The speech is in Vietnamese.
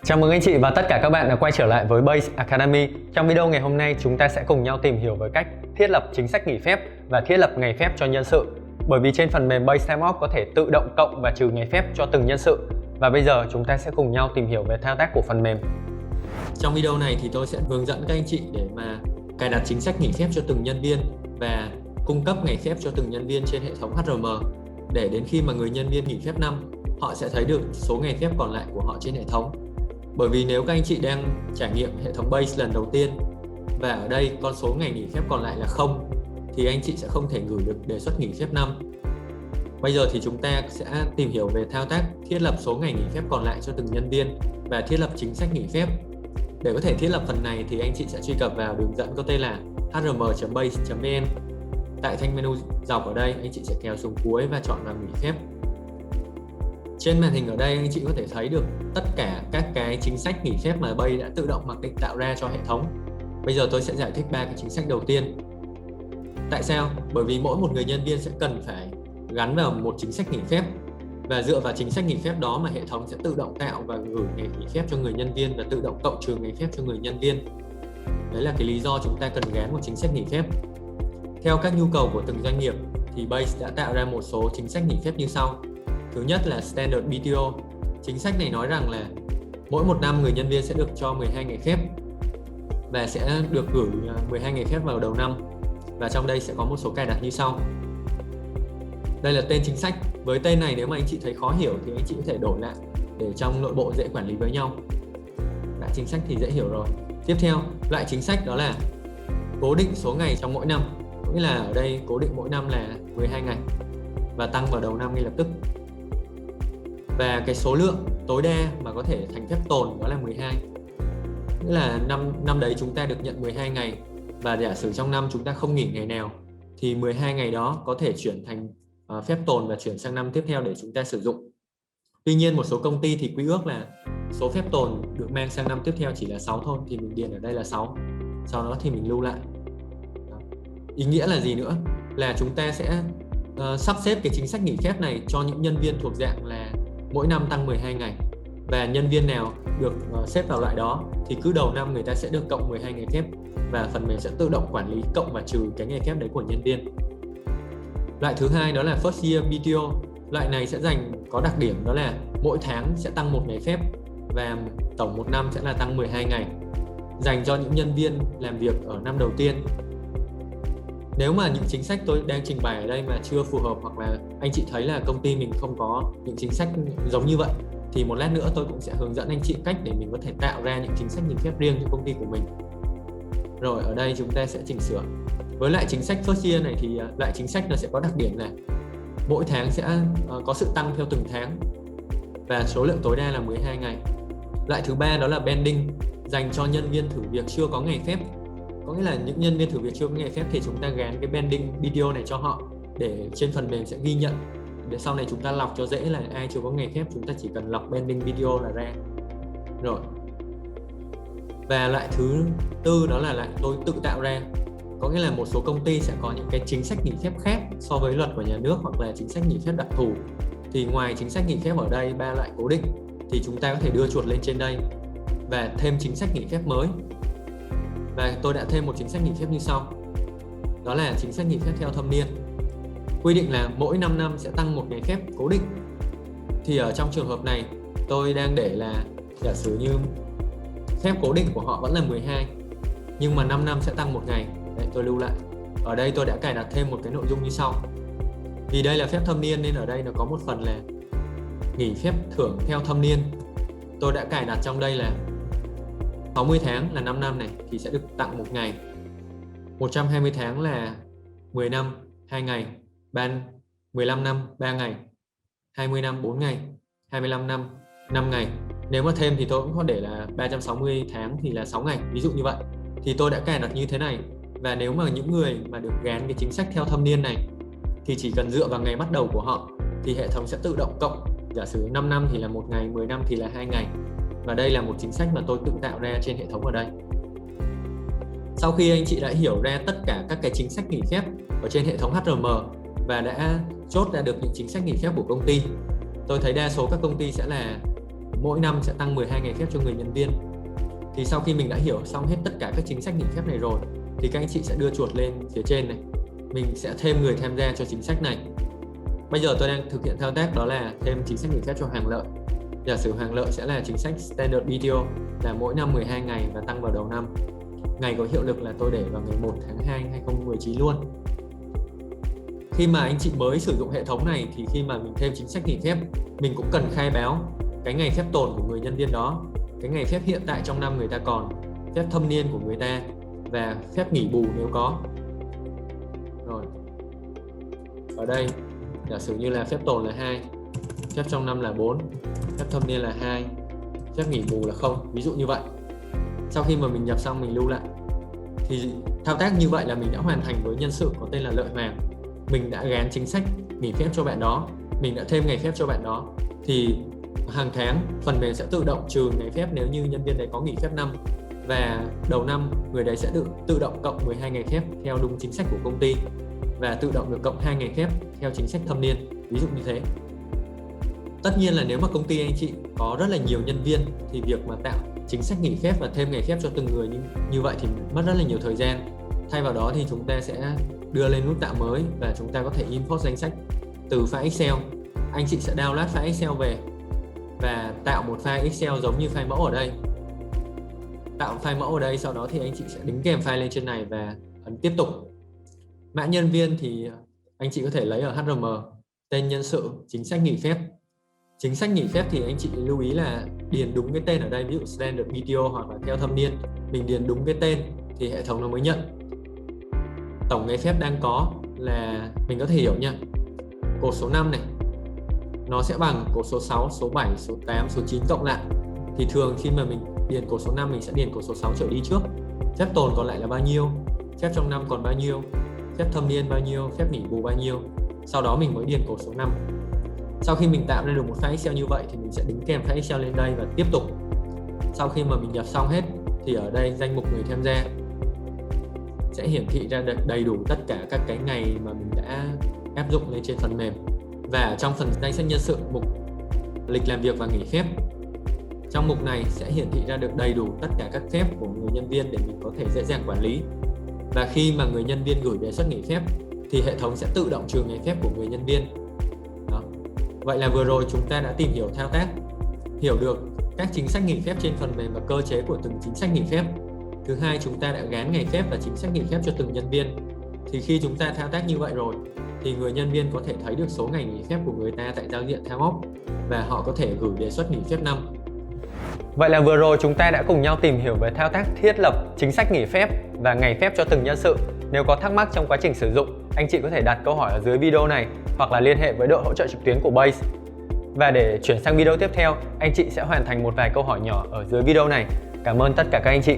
Chào mừng anh chị và tất cả các bạn đã quay trở lại với Base Academy. Trong video ngày hôm nay chúng ta sẽ cùng nhau tìm hiểu về cách thiết lập chính sách nghỉ phép và thiết lập ngày phép cho nhân sự. Bởi vì trên phần mềm Base Time Off có thể tự động cộng và trừ ngày phép cho từng nhân sự. Và bây giờ chúng ta sẽ cùng nhau tìm hiểu về thao tác của phần mềm. Trong video này thì tôi sẽ hướng dẫn các anh chị để mà cài đặt chính sách nghỉ phép cho từng nhân viên và cung cấp ngày phép cho từng nhân viên trên hệ thống HRM, để đến khi mà người nhân viên nghỉ phép năm, họ sẽ thấy được số ngày phép còn lại của họ trên hệ thống. Bởi vì nếu các anh chị đang trải nghiệm hệ thống Base lần đầu tiên và ở đây con số ngày nghỉ phép còn lại là 0 thì anh chị sẽ không thể gửi được đề xuất nghỉ phép năm. Bây giờ thì chúng ta sẽ tìm hiểu về thao tác thiết lập số ngày nghỉ phép còn lại cho từng nhân viên và thiết lập chính sách nghỉ phép. Để có thể thiết lập phần này thì anh chị sẽ truy cập vào đường dẫn có tên là hrm.base.vn. Tại thanh menu dọc ở đây, anh chị sẽ kéo xuống cuối và chọn vào nghỉ phép. Trên màn hình ở đây anh chị có thể thấy được tất cả các cái chính sách nghỉ phép mà Base đã tự động mặc định tạo ra cho hệ thống. Bây giờ tôi sẽ giải thích 3 cái chính sách đầu tiên. Tại sao? Bởi vì mỗi một người nhân viên sẽ cần phải gắn vào một chính sách nghỉ phép, và dựa vào chính sách nghỉ phép đó mà hệ thống sẽ tự động tạo và gửi ngày nghỉ phép cho người nhân viên và tự động cộng trừ ngày phép cho người nhân viên. Đấy là cái lý do chúng ta cần gắn một chính sách nghỉ phép. Theo các nhu cầu của từng doanh nghiệp thì Base đã tạo ra một số chính sách nghỉ phép như sau. Thứ nhất là Standard PTO. Chính sách này nói rằng là mỗi một năm người nhân viên sẽ được cho 12 ngày phép và sẽ được gửi 12 ngày phép vào đầu năm. Và trong đây sẽ có một số cài đặt như sau. Đây là tên chính sách. Với tên này nếu mà anh chị thấy khó hiểu thì anh chị có thể đổi lại để trong nội bộ dễ quản lý với nhau. Loại chính sách thì dễ hiểu rồi. Tiếp theo, loại chính sách đó là cố định số ngày trong mỗi năm. Có nghĩa là ở đây cố định mỗi năm là 12 ngày và tăng vào đầu năm ngay lập tức. Và cái số lượng tối đa mà có thể thành phép tồn đó là 12. Nghĩa là năm đấy chúng ta được nhận 12 ngày và giả sử trong năm chúng ta không nghỉ ngày nào thì 12 ngày đó có thể chuyển thành phép tồn và chuyển sang năm tiếp theo để chúng ta sử dụng. Tuy nhiên một số công ty thì quy ước là số phép tồn được mang sang năm tiếp theo chỉ là 6 thôi, thì mình điền ở đây là 6. Sau đó thì mình lưu lại. Ý nghĩa là gì nữa? Là chúng ta sẽ sắp xếp cái chính sách nghỉ phép này cho những nhân viên thuộc dạng là mỗi năm tăng 12 ngày. Và nhân viên nào được xếp vào loại đó thì cứ đầu năm người ta sẽ được cộng 12 ngày phép, và phần mềm sẽ tự động quản lý cộng và trừ cái ngày phép đấy của nhân viên. Loại thứ hai đó là First Year PTO. Loại này sẽ có đặc điểm đó là mỗi tháng sẽ tăng 1 ngày phép và tổng một năm sẽ là tăng 12 ngày, dành cho những nhân viên làm việc ở năm đầu tiên. Nếu mà những chính sách tôi đang trình bày ở đây mà chưa phù hợp, hoặc là anh chị thấy là công ty mình không có những chính sách giống như vậy, thì một lát nữa tôi cũng sẽ hướng dẫn anh chị cách để mình có thể tạo ra những chính sách nghỉ phép riêng cho công ty của mình. Rồi ở đây chúng ta sẽ chỉnh sửa. Với lại chính sách First Year này thì loại chính sách nó sẽ có đặc điểm là mỗi tháng sẽ có sự tăng theo từng tháng và số lượng tối đa là 12 ngày. Loại thứ ba đó là Banding, dành cho nhân viên thử việc chưa có ngày phép. Có nghĩa là những nhân viên thử việc chưa có ngày phép thì chúng ta gán cái Banding PTO này cho họ, để trên phần mềm sẽ ghi nhận. Để sau này chúng ta lọc cho dễ là ai chưa có ngày phép, chúng ta chỉ cần lọc Banding PTO là ra. Rồi. Và loại thứ tư đó là loại tôi tự tạo ra. Có nghĩa là một số công ty sẽ có những cái chính sách nghỉ phép khác so với luật của nhà nước hoặc là chính sách nghỉ phép đặc thù. Thì ngoài chính sách nghỉ phép ở đây 3 loại cố định thì chúng ta có thể đưa chuột lên trên đây và thêm chính sách nghỉ phép mới. Và tôi đã thêm một chính sách nghỉ phép như sau. Đó là chính sách nghỉ phép theo thâm niên. Quy định là mỗi 5 năm sẽ tăng 1 ngày phép cố định. Thì ở trong trường hợp này tôi đang để là giả sử như phép cố định của họ vẫn là 12, nhưng mà 5 năm sẽ tăng 1 ngày. Đấy, tôi lưu lại. Ở đây tôi đã cài đặt thêm một cái nội dung như sau. Vì đây là phép thâm niên nên ở đây nó có một phần là nghỉ phép thưởng theo thâm niên. Tôi đã cài đặt trong đây là 60 tháng là 5 năm này thì sẽ được tặng 1 ngày. 120 tháng là 10 năm 2 ngày, 15 năm 3 ngày, 20 năm 4 ngày, 25 năm 5 ngày. Nếu mà thêm thì tôi cũng có để là 360 tháng thì là 6 ngày, ví dụ như vậy. Thì tôi đã cài đặt như thế này. Và nếu mà những người mà được gán cái chính sách theo thâm niên này thì chỉ cần dựa vào ngày bắt đầu của họ thì hệ thống sẽ tự động cộng. Giả sử 5 năm thì là 1 ngày, 10 năm thì là 2 ngày. Và đây là một chính sách mà tôi tự tạo ra trên hệ thống ở đây. Sau khi anh chị đã hiểu ra tất cả các cái chính sách nghỉ phép ở trên hệ thống HRM và đã chốt ra được những chính sách nghỉ phép của công ty, tôi thấy đa số các công ty sẽ là mỗi năm sẽ tăng 12 ngày phép cho người nhân viên. Thì sau khi mình đã hiểu xong hết tất cả các chính sách nghỉ phép này rồi thì các anh chị sẽ đưa chuột lên phía trên này. Mình sẽ thêm người tham gia cho chính sách này. Bây giờ tôi đang thực hiện thao tác đó là thêm chính sách nghỉ phép cho Hoàng Lợi. Giả sử Hoàng Lợi sẽ là chính sách Standard PTO là mỗi năm 12 ngày và tăng vào đầu năm. Ngày có hiệu lực là tôi để vào ngày 1 tháng 2 2019 luôn. Khi mà anh chị mới sử dụng hệ thống này thì khi mà mình thêm chính sách nghỉ phép, mình cũng cần khai báo cái ngày phép tồn của người nhân viên đó, cái ngày phép hiện tại trong năm người ta còn, phép thâm niên của người ta và phép nghỉ bù nếu có. Rồi. Ở đây giả sử như là phép tồn là 2, phép trong năm là 4, phép thâm niên là 2, phép nghỉ bù là 0, ví dụ như vậy. Sau khi mà mình nhập xong mình lưu lại thì thao tác như vậy là mình đã hoàn thành với nhân sự có tên là Lợi Hoàng. Mình đã gán chính sách nghỉ phép cho bạn đó, mình đã thêm ngày phép cho bạn đó, thì hàng tháng phần mềm sẽ tự động trừ ngày phép nếu như nhân viên đấy có nghỉ phép năm, và đầu năm người đấy sẽ được tự động cộng 12 ngày phép theo đúng chính sách của công ty và tự động được cộng 2 ngày phép theo chính sách thâm niên, ví dụ như thế. Tất nhiên là nếu mà công ty anh chị có rất là nhiều nhân viên thì việc mà tạo chính sách nghỉ phép và thêm ngày phép cho từng người như vậy thì mất rất là nhiều thời gian. Thay vào đó thì chúng ta sẽ đưa lên nút tạo mới và chúng ta có thể import danh sách từ file Excel. Anh chị sẽ download file Excel về và tạo một file Excel giống như file mẫu ở đây. Tạo file mẫu ở đây, sau đó thì anh chị sẽ đính kèm file lên trên này và ấn tiếp tục. Mã nhân viên thì anh chị có thể lấy ở HRM, tên nhân sự, chính sách nghỉ phép. Chính sách nghỉ phép thì anh chị lưu ý là điền đúng cái tên ở đây, ví dụ Standard PTO hoặc là theo thâm niên. Mình điền đúng cái tên thì hệ thống nó mới nhận. Tổng ngày phép đang có là mình có thể hiểu nha. Cột số 5 này nó sẽ bằng cột số 6, số 7, số 8, số 9 cộng lại. Thì thường khi mà mình điền cột số 5 mình sẽ điền cột số 6 trở đi trước. Phép tồn còn lại là bao nhiêu, phép trong năm còn bao nhiêu, phép thâm niên bao nhiêu, phép nghỉ bù bao nhiêu. Sau đó mình mới điền cột số 5. Sau khi mình tạo ra được một file Excel như vậy thì mình sẽ đính kèm file Excel lên đây và tiếp tục. Sau khi mà mình nhập xong hết thì ở đây danh mục người tham gia sẽ hiển thị ra đầy đủ tất cả các cái ngày mà mình đã áp dụng lên trên phần mềm. Và trong phần danh sách nhân sự, mục lịch làm việc và nghỉ phép, trong mục này sẽ hiển thị ra được đầy đủ tất cả các phép của người nhân viên để mình có thể dễ dàng quản lý. Và khi mà người nhân viên gửi đề xuất nghỉ phép thì hệ thống sẽ tự động trừ ngày phép của người nhân viên. Đó. Vậy là vừa rồi chúng ta đã tìm hiểu thao tác, hiểu được các chính sách nghỉ phép trên phần mềm và cơ chế của từng chính sách nghỉ phép. Thứ hai, chúng ta đã gán ngày phép và chính sách nghỉ phép cho từng nhân viên. Thì khi chúng ta thao tác như vậy rồi thì người nhân viên có thể thấy được số ngày nghỉ phép của người ta tại giao diện Time Off và họ có thể gửi đề xuất nghỉ phép năm. Vậy là vừa rồi chúng ta đã cùng nhau tìm hiểu về thao tác thiết lập chính sách nghỉ phép và ngày phép cho từng nhân sự. Nếu có thắc mắc trong quá trình sử dụng, anh chị có thể đặt câu hỏi ở dưới video này hoặc là liên hệ với đội hỗ trợ trực tuyến của Base. Và để chuyển sang video tiếp theo, anh chị sẽ hoàn thành một vài câu hỏi nhỏ ở dưới video này. Cảm ơn tất cả các anh chị.